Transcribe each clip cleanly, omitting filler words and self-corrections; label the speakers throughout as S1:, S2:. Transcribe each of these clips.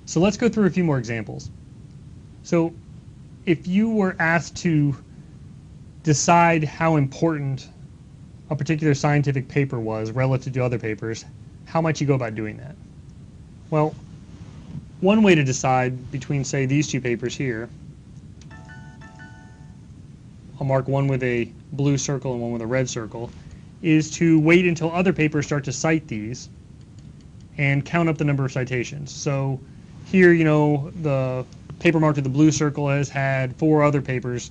S1: So let's go through a few more examples. So if you were asked to decide how important a particular scientific paper was relative to other papers, how might you go about doing that? Well, one way to decide between, say, these two papers here, I'll mark one with a blue circle and one with a red circle, is to wait until other papers start to cite these and count up the number of citations. So here, the paper marked with the blue circle has had 4 other papers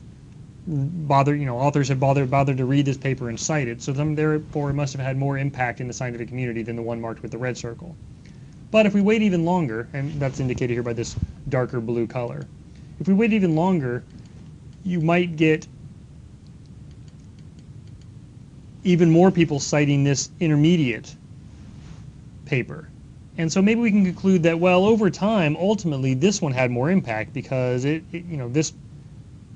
S1: authors have bothered to read this paper and cite it, so therefore it must have had more impact in the scientific community than the one marked with the red circle. But if we wait even longer, and that's indicated here by this darker blue color, if we wait even longer, you might get even more people citing this intermediate paper. And so maybe we can conclude that, well, over time, ultimately, this one had more impact because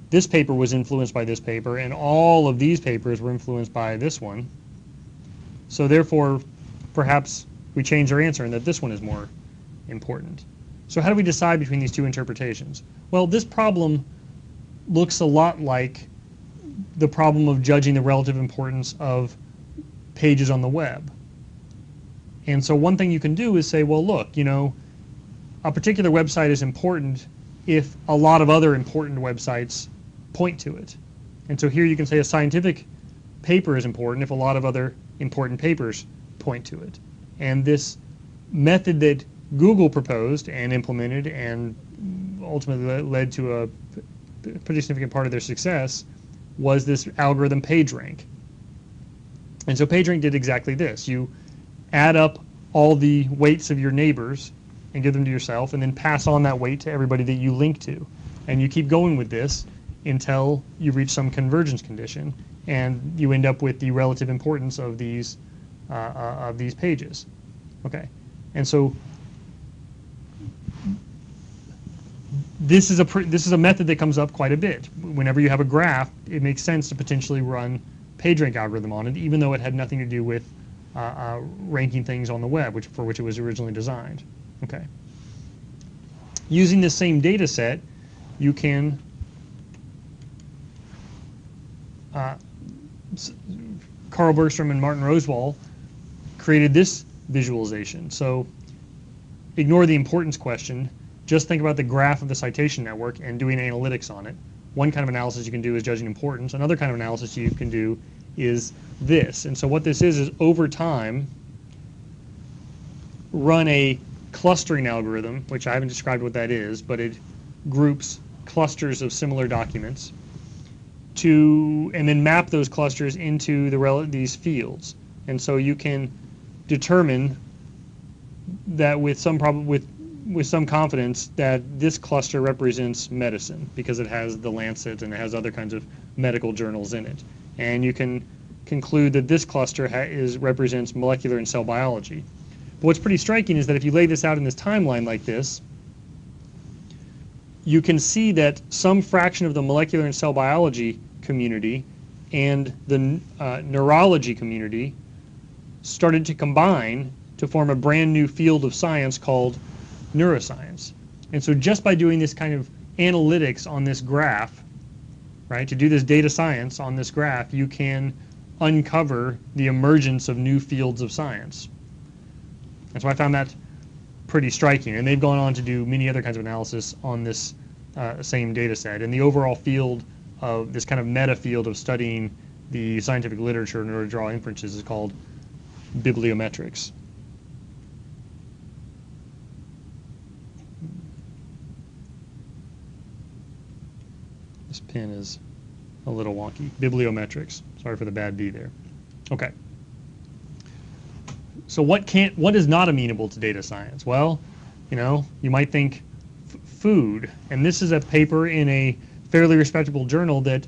S1: this paper was influenced by this paper, and all of these papers were influenced by this one. So therefore, perhaps we change our answer and that this one is more important. So how do we decide between these two interpretations? Well, this problem looks a lot like the problem of judging the relative importance of pages on the web. And so one thing you can do is say, well, look, a particular website is important if a lot of other important websites point to it. And so here you can say a scientific paper is important if a lot of other important papers point to it. And this method that Google proposed and implemented and ultimately led to a pretty significant part of their success was this algorithm PageRank. And so PageRank did exactly this. You add up all the weights of your neighbors and give them to yourself, and then pass on that weight to everybody that you link to. And you keep going with this until you reach some convergence condition, and you end up with the relative importance of these pages. Okay, and so this is a method that comes up quite a bit. Whenever you have a graph, it makes sense to potentially run PageRank algorithm on it, even though it had nothing to do with ranking things on the web, for which it was originally designed. Okay. Using this same data set, you can Carl Bergstrom and Martin Roswell created this visualization. So ignore the importance question. Just think about the graph of the citation network and doing analytics on it. One kind of analysis you can do is judging importance. Another kind of analysis you can do is this. And so what this is over time, run a clustering algorithm, which I haven't described what that is, but it groups clusters of similar documents and then map those clusters into these fields. And so you can determine that with some confidence that this cluster represents medicine because it has the Lancet and it has other kinds of medical journals in it. And you can conclude that this cluster represents molecular and cell biology. But what's pretty striking is that if you lay this out in this timeline like this, you can see that some fraction of the molecular and cell biology community and the neurology community started to combine to form a brand new field of science called neuroscience. And so just by doing this kind of analytics on this graph, right, to do this data science on this graph, you can uncover the emergence of new fields of science. And so I found that pretty striking. And they've gone on to do many other kinds of analysis on this same data set. And the overall field of this kind of meta field of studying the scientific literature in order to draw inferences is called bibliometrics. This pen is a little wonky. Bibliometrics. Sorry for the bad B there. Okay. So what is not amenable to data science? Well, you might think food, and this is a paper in a fairly respectable journal that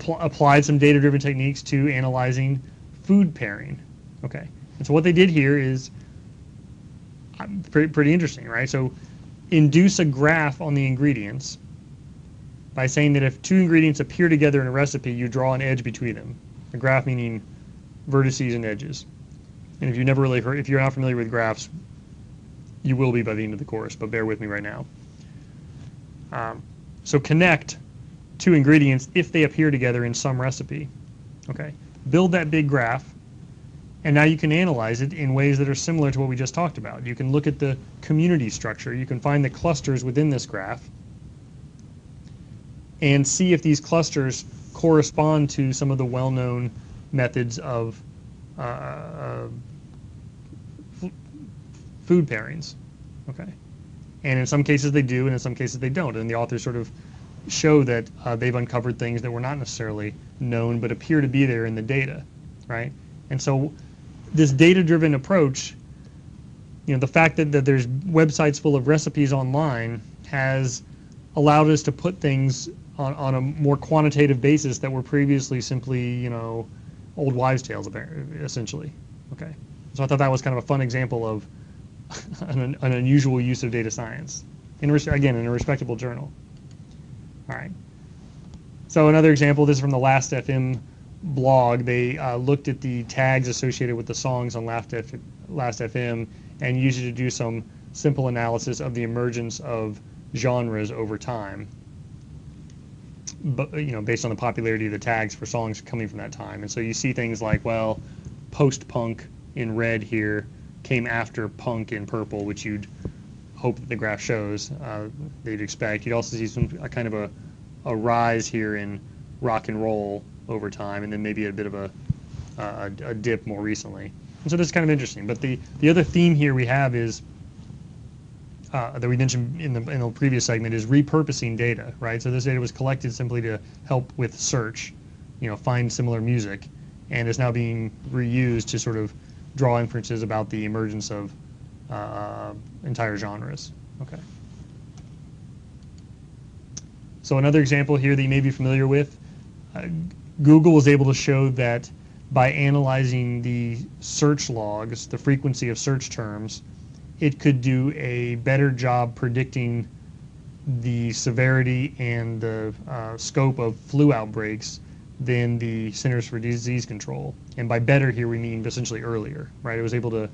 S1: applied some data-driven techniques to analyzing food pairing. Okay, and so what they did here is pretty interesting, right? So induce a graph on the ingredients by saying that if two ingredients appear together in a recipe, you draw an edge between them. A graph meaning vertices and edges. And if you're not familiar with graphs, You will be by the end of the course, but bear with me right now. So connect two ingredients if they appear together in some recipe. Okay, build that big graph, and now you can analyze it in ways that are similar to what we just talked about. You can look at the community structure. You can find the clusters within this graph and see if these clusters correspond to some of the well-known methods of food pairings. Okay, and in some cases they do, and in some cases they don't. And the authors sort of show that they've uncovered things that were not necessarily known but appear to be there in the data, right? And so this data-driven approach, the fact that there's websites full of recipes online has allowed us to put things on a more quantitative basis that were previously simply, old wives' tales, essentially. Okay, so I thought that was kind of a fun example of an unusual use of data science, again, in a respectable journal. All right. So another example, this is from the Last.fm blog. They looked at the tags associated with the songs on Last.fm and used it to do some simple analysis of the emergence of genres over time, but based on the popularity of the tags for songs coming from that time. And so you see things like, well, post-punk in red here came after punk in purple, which you'd hope that the graph shows, that you'd expect. You'd also see a kind of a rise here in rock and roll over time, and then maybe a bit of a dip more recently. And so this is kind of interesting. But the other theme here we have is that we mentioned in the previous segment is repurposing data, right? So this data was collected simply to help with search, find similar music, and is now being reused to sort of draw inferences about the emergence of entire genres. Okay. So another example here that you may be familiar with, Google was able to show that by analyzing the search logs, the frequency of search terms, it could do a better job predicting the severity and the scope of flu outbreaks than the Centers for Disease Control. And by better here we mean essentially earlier, right? It was able to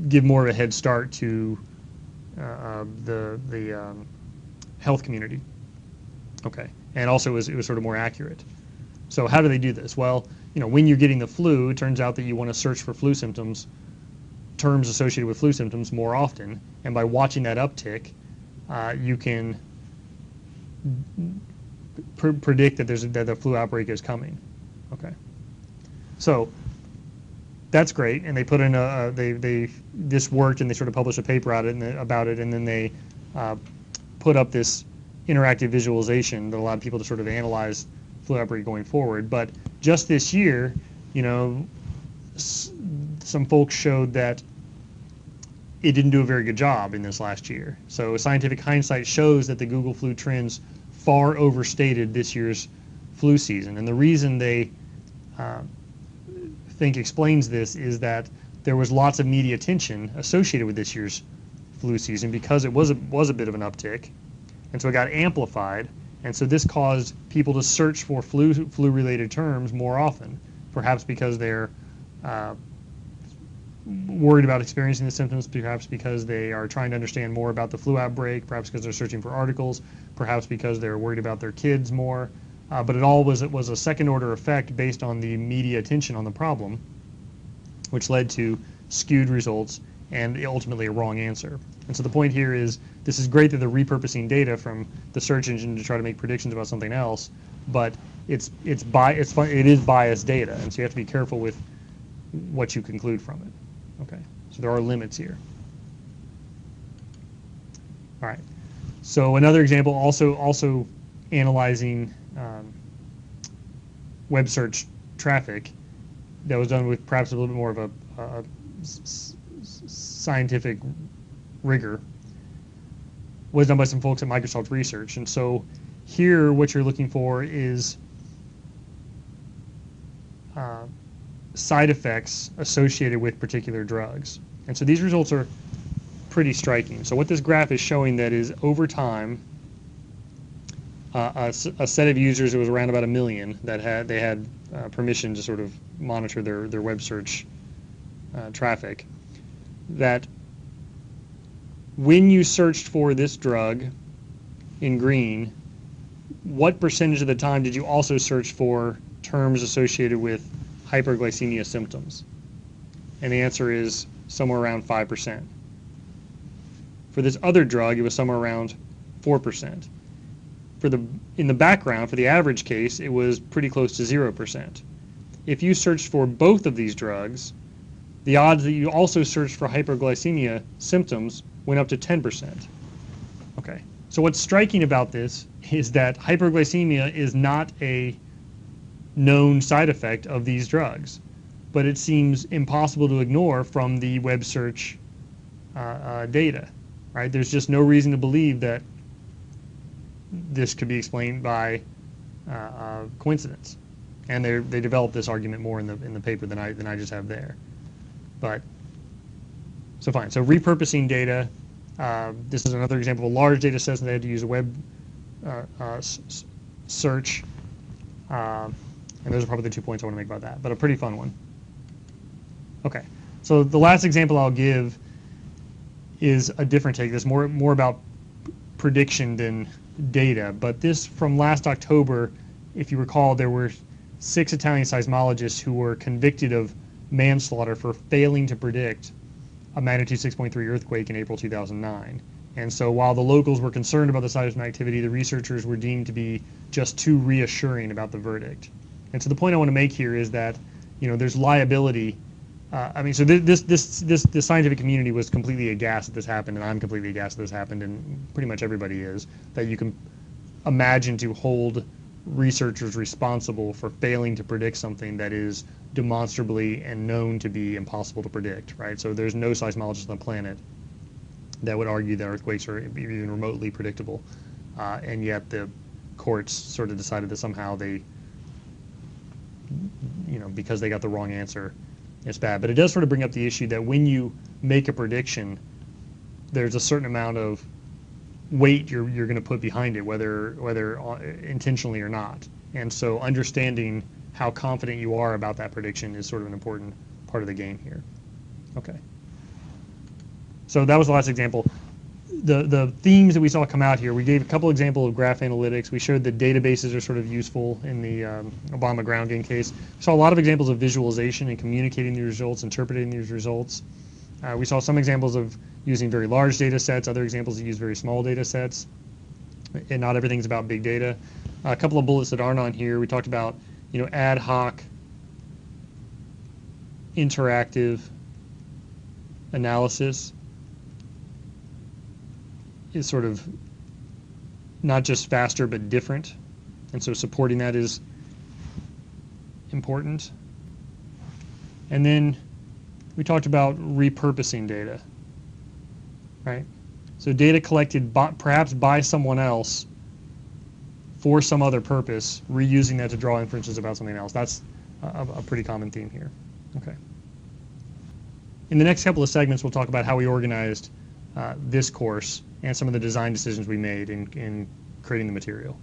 S1: give more of a head start to the health community. Okay, and also it was sort of more accurate. So how do they do this? Well, when you're getting the flu, it turns out that you want to search for flu symptoms, terms associated with flu symptoms more often, and by watching that uptick, you can predict that that the flu outbreak is coming. Okay, so that's great, and they put in this worked, and they sort of published a paper about it, and then they put up this interactive visualization that allowed people to sort of analyze flu outbreak going forward. But just this year, some folks showed that it didn't do a very good job in this last year. So scientific hindsight shows that the Google flu trends far overstated this year's flu season. And the reason they think explains this is that there was lots of media attention associated with this year's flu season because it was a bit of an uptick, and so it got amplified, and so this caused people to search for flu-related terms more often, perhaps because they're worried about experiencing the symptoms, perhaps because they are trying to understand more about the flu outbreak, perhaps because they're searching for articles, perhaps because they're worried about their kids more. But it all was a second-order effect based on the media attention on the problem, which led to skewed results and ultimately a wrong answer. And so the point here is, this is great that they're repurposing data from the search engine to try to make predictions about something else, but it is biased data, and so you have to be careful with what you conclude from it. Okay, so there are limits here. All right. So another example, also analyzing web search traffic that was done with perhaps a little bit more of a scientific rigor, was done by some folks at Microsoft Research. And so here what you're looking for is side effects associated with particular drugs. And so these results are pretty striking. So what this graph is showing that is over time, a set of users, it was around about 1 million, that had permission to sort of monitor their web search traffic, that when you searched for this drug in green, what percentage of the time did you also search for terms associated with hyperglycemia symptoms? And the answer is somewhere around 5%. For this other drug, it was somewhere around 4%. In the background, for the average case, it was pretty close to 0%. If you searched for both of these drugs, the odds that you also searched for hyperglycemia symptoms went up to 10%. Okay, so what's striking about this is that hyperglycemia is not a known side effect of these drugs, but it seems impossible to ignore from the web search data, right? There's just no reason to believe that this could be explained by coincidence, and they developed this argument more in the paper than I just have there. But so fine. So repurposing data. This is another example of a large data set, and they had to use a web search. And those are probably the 2 points I want to make about that, but a pretty fun one. Okay, so the last example I'll give is a different take. This more about prediction than data, but this from last October, if you recall, there were 6 Italian seismologists who were convicted of manslaughter for failing to predict a magnitude 6.3 earthquake in April 2009. And so while the locals were concerned about the seismic activity, the researchers were deemed to be just too reassuring about the verdict. And so the point I want to make here is that, there's liability. So this scientific community was completely aghast that this happened, and I'm completely aghast that this happened, and pretty much everybody is, that you can imagine to hold researchers responsible for failing to predict something that is demonstrably and known to be impossible to predict, right? So there's no seismologist on the planet that would argue that earthquakes are even remotely predictable, and yet the courts sort of decided that somehow they, because they got the wrong answer, it's bad. But it does sort of bring up the issue that when you make a prediction, there's a certain amount of weight you're going to put behind it, whether intentionally or not. And so understanding how confident you are about that prediction is sort of an important part of the game here. Okay. So that was the last example. The themes that we saw come out here, we gave a couple examples of graph analytics. We showed that databases are sort of useful in the Obama ground game case. We saw a lot of examples of visualization and communicating these results, interpreting these results. We saw some examples of using very large data sets, other examples that use very small data sets, and not everything's about big data. A couple of bullets that aren't on here, we talked about ad hoc, interactive analysis is sort of not just faster but different, and so supporting that is important. And then we talked about repurposing data, right? So data collected perhaps by someone else for some other purpose, reusing that to draw inferences about something else. That's a pretty common theme here. Okay. In the next couple of segments, we'll talk about how we organized this course and some of the design decisions we made in creating the material.